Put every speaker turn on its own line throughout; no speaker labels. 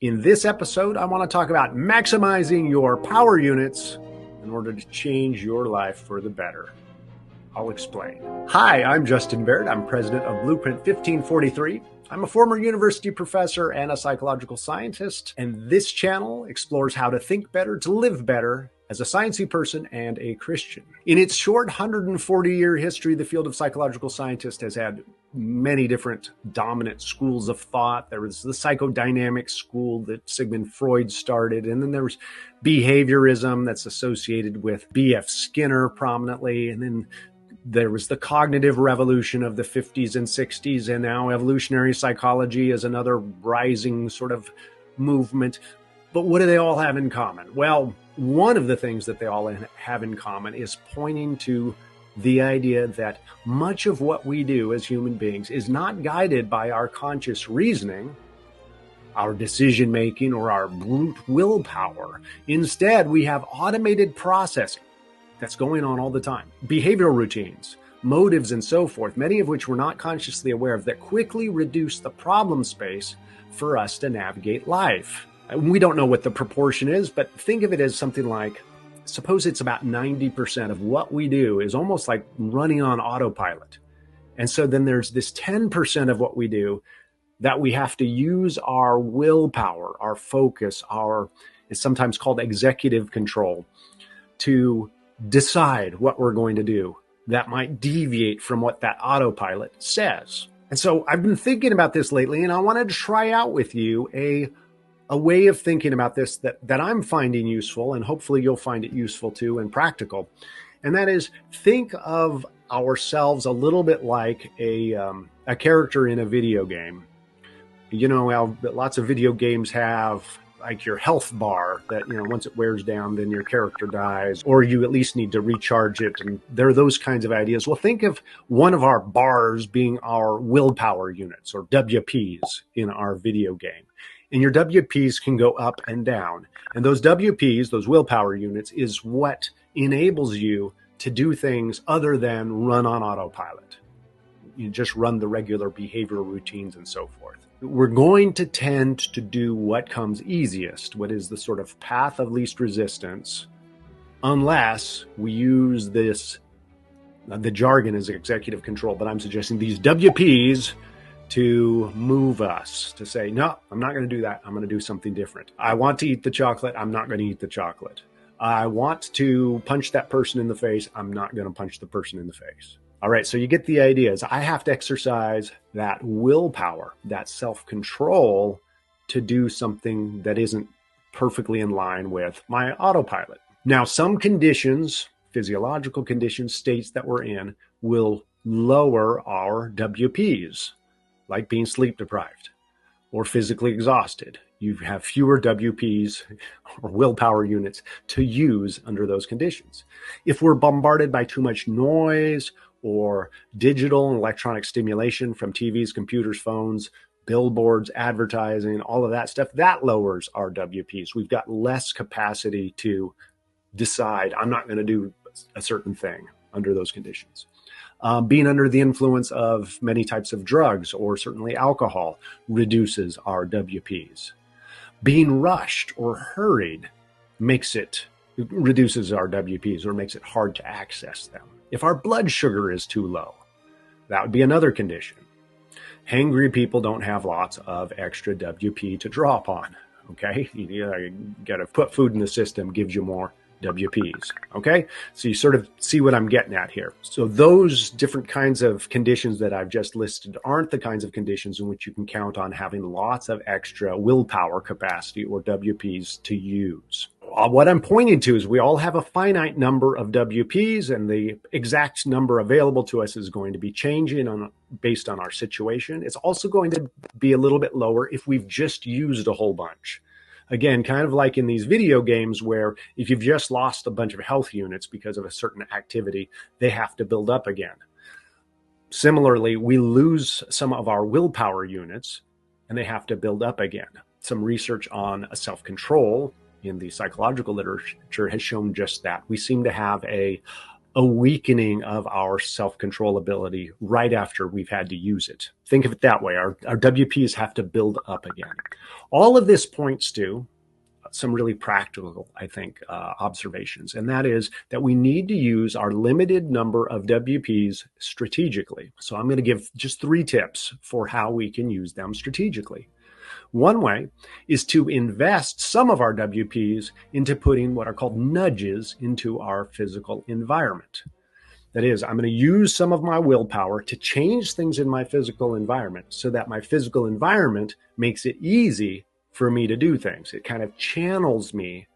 In this episode, I want to talk about maximizing your power units in order to change your life for the better. I'll explain. Hi, I'm Justin Barrett. I'm president of Blueprint 1543. I'm a former university professor and a psychological scientist, and this channel explores how to think better, to live better as a sciencey person and a Christian. In its short 140-year history, the field of psychological scientists has had many different dominant schools of thought. There was the psychodynamic school that Sigmund Freud started, and then there was behaviorism that's associated with B.F. Skinner prominently, and then there was the cognitive revolution of the 50s and 60s, and now evolutionary psychology is another rising sort of movement. But what do they all have in common? Well, one of the things that they all have in common is pointing to the idea that much of what we do as human beings is not guided by our conscious reasoning, our decision making, or our brute willpower. Instead, we have automated processing that's going on all the time. Behavioral routines, motives, and so forth, many of which we're not consciously aware of, that quickly reduce the problem space for us to navigate life. We don't know what the proportion is, but think of it as something like, suppose it's about 90% of what we do is almost like running on autopilot. And so then there's this 10% of what we do that we have to use our willpower, our focus, it's sometimes called executive control, to decide what we're going to do that might deviate from what that autopilot says. And so I've been thinking about this lately, and I wanted to try out with you a way of thinking about this that I'm finding useful, and hopefully you'll find it useful too and practical. And that is, think of ourselves a little bit like a character in a video game. You know how lots of video games have like your health bar that, once it wears down, then your character dies, or you at least need to recharge it. And there are those kinds of ideas. Well, think of one of our bars being our willpower units, or WPs, in our video game. And your WPs can go up and down. And those WPs, those willpower units, is what enables you to do things other than run on autopilot. You just run the regular behavioral routines and so forth. We're going to tend to do what comes easiest, what is the sort of path of least resistance, unless we use this, the jargon is executive control, but I'm suggesting these WPs to move us, to say, no, I'm not going to do that. I'm going to do something different. I want to eat the chocolate. I'm not going to eat the chocolate. I want to punch that person in the face. I'm not going to punch the person in the face. All right, so you get the idea. Is I have to exercise that willpower, that self-control, to do something that isn't perfectly in line with my autopilot. Now, some conditions, physiological conditions, states that we're in, will lower our WPs, like being sleep deprived or physically exhausted. You have fewer WPs or willpower units to use under those conditions. If we're bombarded by too much noise or digital and electronic stimulation from TVs, computers, phones, billboards, advertising, all of that stuff, that lowers our WPs. We've got less capacity to decide, I'm not going to do a certain thing under those conditions. Being under the influence of many types of drugs, or certainly alcohol, reduces our WPs. Being rushed or hurried reduces our WPs, or makes it hard to access them. If our blood sugar is too low, that would be another condition. Hangry people don't have lots of extra WP to draw upon. Okay, you got to put food in the system, gives you more WPs. Okay, so you sort of see what I'm getting at here. So those different kinds of conditions that I've just listed aren't the kinds of conditions in which you can count on having lots of extra willpower capacity, or WPs, to use. What I'm pointing to is we all have a finite number of WPs, and the exact number available to us is going to be changing based on our situation. It's also going to be a little bit lower if we've just used a whole bunch. Again, kind of like in these video games where if you've just lost a bunch of health units because of a certain activity, they have to build up again. Similarly, we lose some of our willpower units and they have to build up again. Some research on self-control in the psychological literature has shown just that. We seem to have a a weakening of our self-control ability right after we've had to use it. Think of it that way. Our WPs have to build up again. All of this points to some really practical, I think, observations. And that is that we need to use our limited number of WPs strategically. So I'm going to give just 3 tips for how we can use them strategically. One way is to invest some of our WPs into putting what are called nudges into our physical environment. That is, I'm going to use some of my willpower to change things in my physical environment so that my physical environment makes it easy for me to do things. It kind of channels me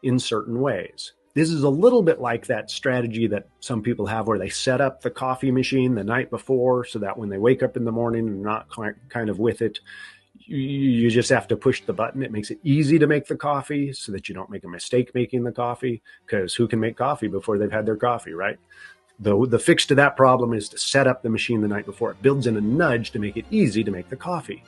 in certain ways. This is a little bit like that strategy that some people have where they set up the coffee machine the night before so that when they wake up in the morning and not kind of with it, you just have to push the button. It makes it easy to make the coffee so that you don't make a mistake making the coffee, because who can make coffee before they've had their coffee, right? The fix to that problem is to set up the machine the night before. It builds in a nudge to make it easy to make the coffee.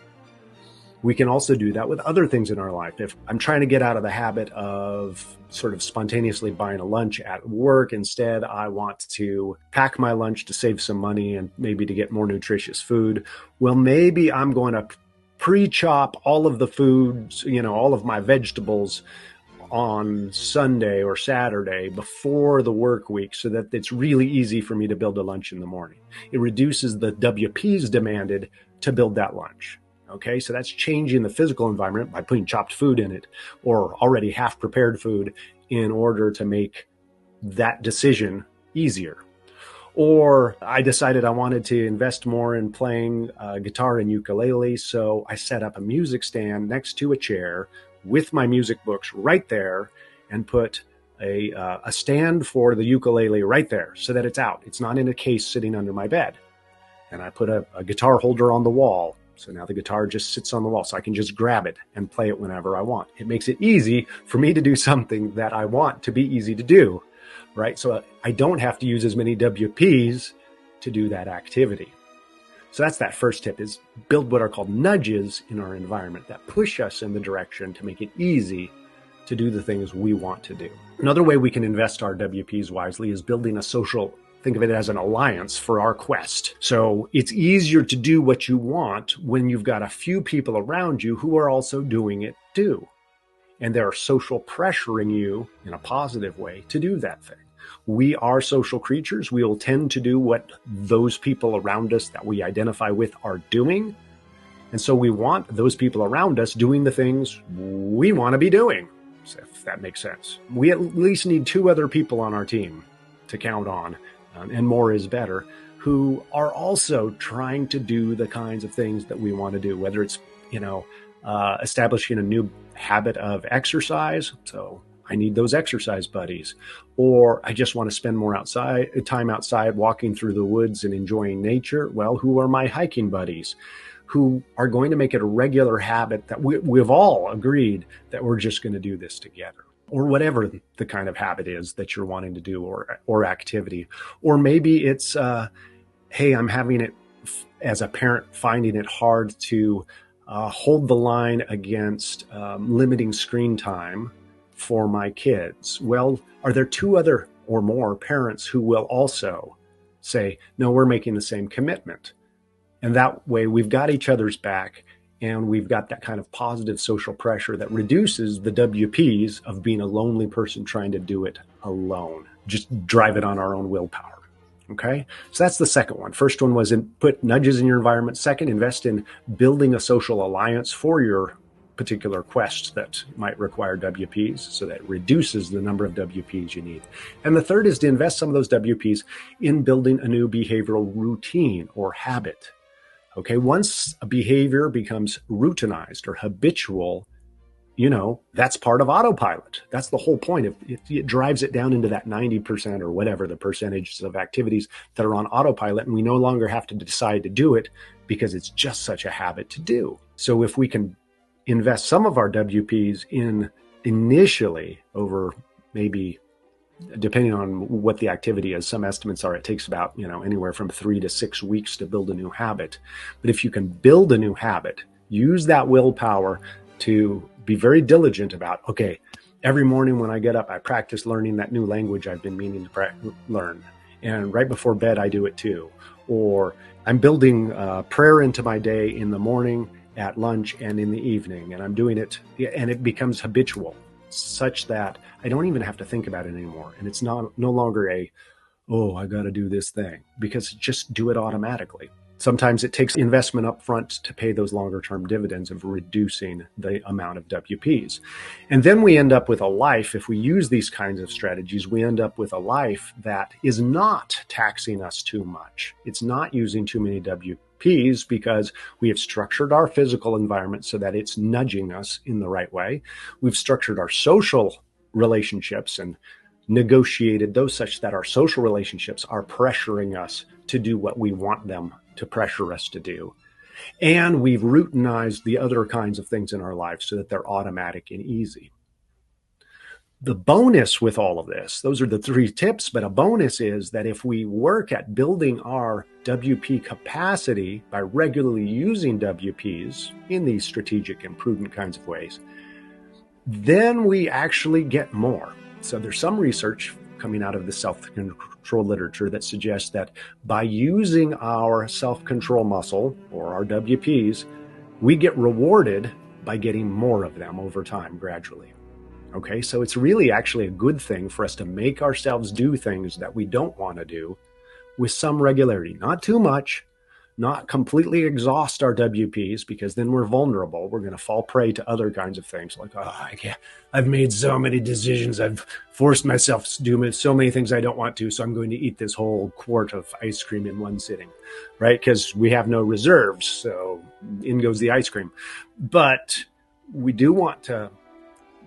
We can also do that with other things in our life. If I'm trying to get out of the habit of sort of spontaneously buying a lunch at work, instead I want to pack my lunch to save some money and maybe to get more nutritious food. Well, maybe I'm going to pre-chop all of the foods, all of my vegetables on Sunday or Saturday before the work week so that it's really easy for me to build a lunch in the morning. It reduces the WPs demanded to build that lunch. Okay, so that's changing the physical environment by putting chopped food in it or already half prepared food in order to make that decision easier. Or I decided I wanted to invest more in playing guitar and ukulele, so I set up a music stand next to a chair with my music books right there and put a stand for the ukulele right there so that it's out. It's not in a case sitting under my bed. And I put a guitar holder on the wall. So now the guitar just sits on the wall, so I can just grab it and play it whenever I want. It makes it easy for me to do something that I want to be easy to do, right? So I don't have to use as many WPs to do that activity. So that's that first tip, is build what are called nudges in our environment that push us in the direction to make it easy to do the things we want to do. Another way we can invest our WPs wisely is building a social, think of it as an alliance for our quest. So it's easier to do what you want when you've got a few people around you who are also doing it too. And they're social pressuring you in a positive way to do that thing. We are social creatures. We will tend to do what those people around us that we identify with are doing. And so we want those people around us doing the things we want to be doing, if that makes sense. We at least need 2 other people on our team to count on, and more is better, who are also trying to do the kinds of things that we want to do, whether it's, establishing a new habit of exercise. So I need those exercise buddies, or I just want to spend more time outside walking through the woods and enjoying nature. Well, who are my hiking buddies who are going to make it a regular habit that we've all agreed that we're just going to do this together? Or whatever the kind of habit is that you're wanting to do, or activity. Or maybe it's, hey, I'm having it as a parent, finding it hard to hold the line against limiting screen time for my kids. Well, are there 2 other or more parents who will also say, no, we're making the same commitment? And that way we've got each other's back, and we've got that kind of positive social pressure that reduces the WPs of being a lonely person trying to do it alone. Just drive it on our own willpower. Okay, so that's the second one. First one was put nudges in your environment. Second, invest in building a social alliance for your particular quest that might require WPs, so that reduces the number of WPs you need. And the third is to invest some of those WPs in building a new behavioral routine or habit. Okay, once a behavior becomes routinized or habitual, that's part of autopilot. That's the whole point. It drives it down into that 90% or whatever the percentages of activities that are on autopilot, and we no longer have to decide to do it because it's just such a habit to do. So if we can invest some of our WPs in initially over maybe, depending on what the activity is, some estimates are it takes about, anywhere from 3 to 6 weeks to build a new habit. But if you can build a new habit, use that willpower to be very diligent about, okay, every morning when I get up, I practice learning that new language I've been meaning to learn. And right before bed, I do it too. Or I'm building prayer into my day in the morning, at lunch, and in the evening. And I'm doing it, and it becomes habitual, such that I don't even have to think about it anymore. And it's no longer oh, I got to do this thing, because just do it automatically. Sometimes it takes investment up front to pay those longer term dividends of reducing the amount of WPs. And then we end up with a life, if we use these kinds of strategies, we end up with a life that is not taxing us too much. It's not using too many WPs because we have structured our physical environment so that it's nudging us in the right way. We've structured our social relationships and negotiated those such that our social relationships are pressuring us to do what we want them to pressure us to do. And we've routinized the other kinds of things in our lives so that they're automatic and easy. The bonus with all of this, those are the 3 tips, but a bonus is that if we work at building our WP capacity by regularly using WPs in these strategic improvement kinds of ways, then we actually get more. So there's some research coming out of the self-control literature that suggests that by using our self-control muscle, or our WPs, we get rewarded by getting more of them over time gradually. Okay, so it's really actually a good thing for us to make ourselves do things that we don't want to do with some regularity, not too much, not completely exhaust our WPs, because then we're vulnerable. We're going to fall prey to other kinds of things like, I've made so many decisions. I've forced myself to do so many things I don't want to, so I'm going to eat this whole quart of ice cream in one sitting, right? Because we have no reserves, so in goes the ice cream. But we do want to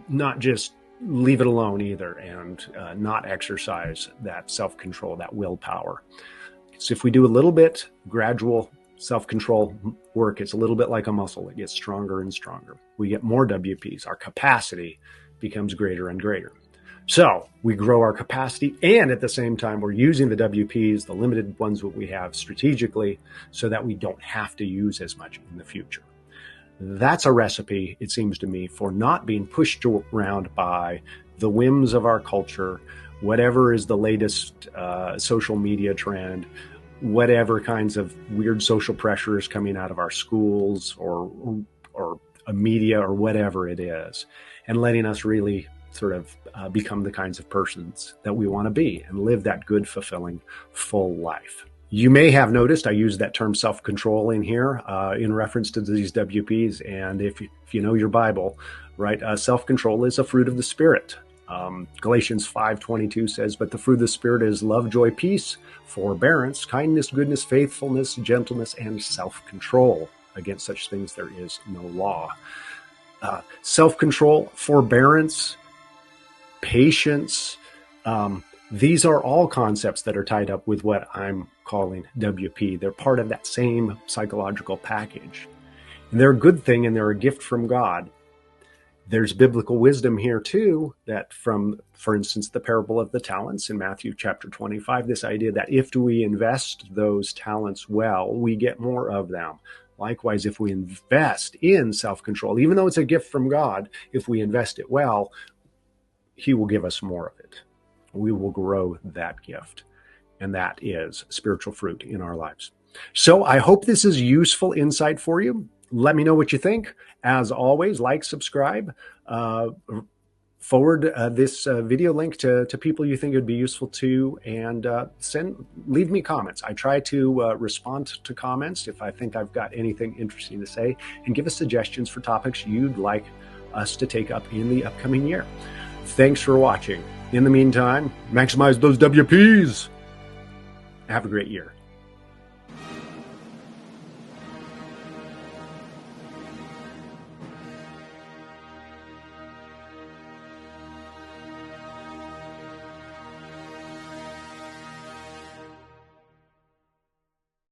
not just leave it alone either, and not exercise that self-control, that willpower. So if we do a little bit gradual self-control work, it's a little bit like a muscle. It gets stronger and stronger. We get more WPs. Our capacity becomes greater and greater. So we grow our capacity, and at the same time, we're using the WPs, the limited ones that we have, strategically, so that we don't have to use as much in the future. That's a recipe, it seems to me, for not being pushed around by the whims of our culture, whatever is the latest social media trend, whatever kinds of weird social pressures coming out of our schools or a media or whatever it is, and letting us really sort of become the kinds of persons that we want to be and live that good, fulfilling, full life. You may have noticed I use that term self-control in here in reference to these WPs. And if you know your Bible, right, self-control is a fruit of the Spirit. Galatians 5:22 says, but the fruit of the Spirit is love, joy, peace, forbearance, kindness, goodness, faithfulness, gentleness, and self-control. Against such things there is no law. Self-control, forbearance, patience, these are all concepts that are tied up with what I'm calling WP. They're part of that same psychological package. And they're a good thing, and they're a gift from God. There's biblical wisdom here too, that from, for instance, the parable of the talents in Matthew chapter 25, this idea that if we invest those talents well, we get more of them. Likewise, if we invest in self-control, even though it's a gift from God, if we invest it well, He will give us more of it. We will grow that gift. And that is spiritual fruit in our lives. So I hope this is useful insight for you. Let me know what you think. As always, like, subscribe, forward this video link to people you think it would be useful to, and leave me comments. I try to respond to comments if I think I've got anything interesting to say, and give us suggestions for topics you'd like us to take up in the upcoming year. Thanks for watching. In the meantime, maximize those WPs. Have a great year.